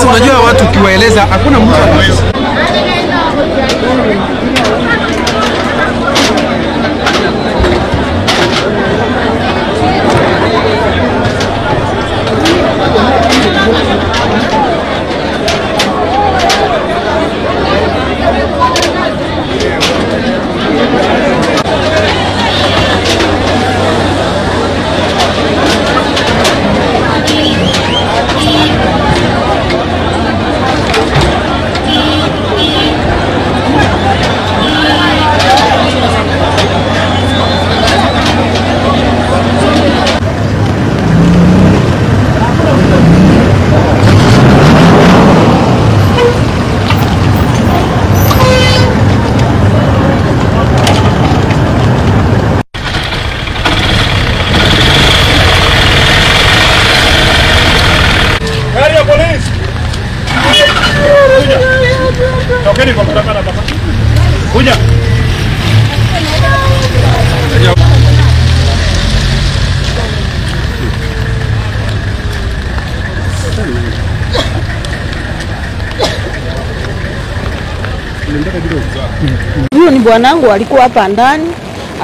Unajua watu kiwaeleza hakuna mtu anaweza. Kuja. Huyo ni bwanangu alikuwa hapa ndani,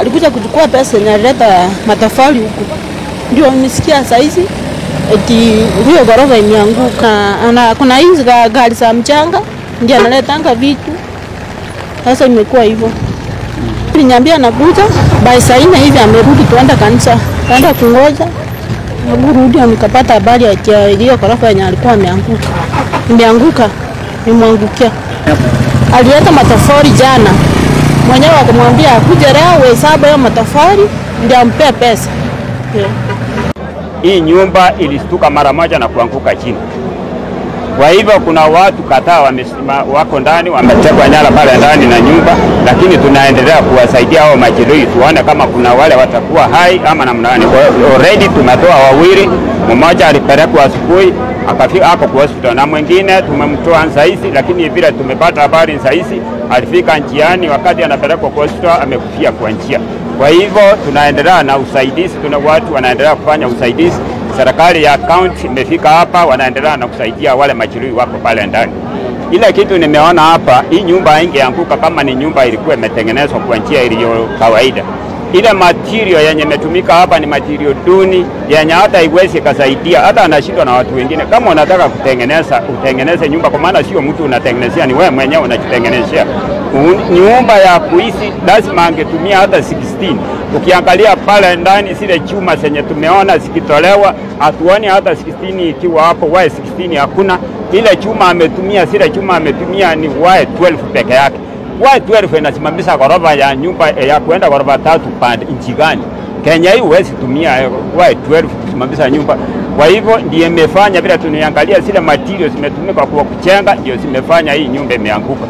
alikuja kuchukua pesa na leta matofali huku. Ndio nisikia saizi eti huyo gorofa imeanguka. Kuna hizi gari za mchanga ndio analetanga vitu. Sasa imekuwa hivyo. Niambia nakuja by saa 4 hivi amerudi tuenda kanisa. Kaenda kungoja. Amerudi nikapata habari ya hiyo gorofa yenye alikuwa ameanguka. Imeanguka, imwangukia. Alileta matofali jana. Mwenyewe akamwambia akuje leo hesabu ya matofali ndio ampe pesa. Hii nyumba ilistuka mara moja na kuanguka chini. Kwa hivyo kuna watu kadhaa wako ndani, wametekwa nyara pale ndani na nyumba, lakini tunaendelea kuwasaidia hao majeruhi, tuone kama kuna wale watakuwa hai ama namna gani. Already tumetoa wawili, mmoja alipelekwa asubuhi akafika hapo kwa hospitali, na mwingine tumemtoa saizi, lakini vile tumepata habari saizi alifika njiani, wakati anapelekwa kwa hospitali amekufia kwa njia. Kwa hivyo tunaendelea na usaidizi, tuna watu wanaendelea kufanya usaidizi. Serikali ya county imefika hapa, wanaendelea na kusaidia wale majeruhi wako pale ndani. Ile kitu nimeona hapa, hii nyumba haingeanguka kama ni nyumba ilikuwa imetengenezwa kwa njia iliyo kawaida. Ile material yenye imetumika hapa ni material duni yenye hata haiwezi kusaidia, hata anashindwa na watu wengine. Kama unataka kutengeneza, utengeneze nyumba, kwa maana sio mtu unatengenezea, ni wewe mwenyewe unajitengenezea. Nyumba ya kuishi lazima angetumia hata 16. Ukiangalia pale ndani zile chuma zenye tumeona zikitolewa, hatuoni hata 16 ikiwa hapo. Why 16 hakuna. Ile chuma ametumia, zile chuma ametumia ni why 12 peke yake. Why 12 inasimamisha ghorofa ya nyumba ya kuenda ghorofa 3 pande nchi gani? Kenya hii huwezi tumia why 12 kusimamisha nyumba. Kwa hivyo ndiye imefanya bila tuniangalia zile materials zimetumika kwa kuchenga, ndio zimefanya hii nyumba imeanguka.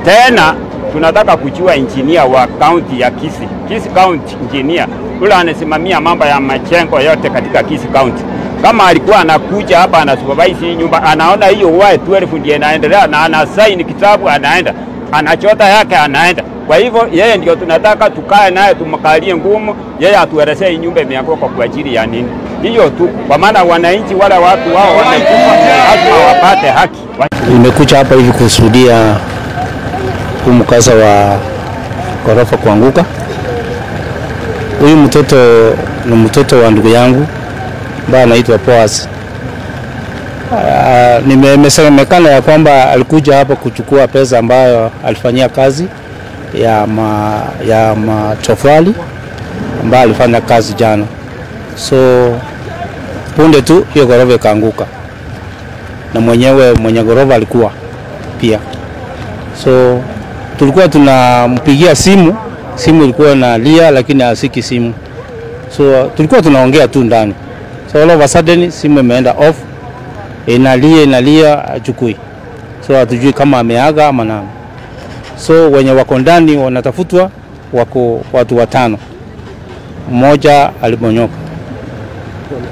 Tena tunataka kujua engineer wa county ya Kisii county engineer yule anasimamia mambo ya machengo yote katika Kisii county. Kama alikuwa anakuja hapa ana supervise hii nyumba, anaona hiyo Y12 ndiye inaendelea na ana sign kitabu, anaenda anachota yake anaenda. Kwa hivyo yeye ndio tunataka tukae naye tumkalie ngumu, yeye atuelezee hii nyumba imeanguka kwa ajili ya nini. Hiyo tu, kwa maana wananchi wale watu wao wamekufa, lazima wapate haki. Nimekuja hapa hivi kushuhudia mkasa wa ghorofa kuanguka. Huyu mtoto ni mtoto wa ndugu yangu ambaye anaitwa Boaz. Nimesemekana ya kwamba alikuja hapa kuchukua pesa ambayo alifanyia kazi ya matofali ambayo alifanya kazi jana. So punde tu hiyo ghorofa ikaanguka, na mwenye ghorofa alikuwa pia. So tulikuwa tunampigia simu ilikuwa inalia lakini hasiki simu. So tulikuwa tunaongea tu ndani. So all of a sudden simu imeenda off. Inalia achukui. So hatujui kama ameaga ama nani. So wenye wako ndani wanatafutwa, wako watu 5. Mmoja alibonyoka.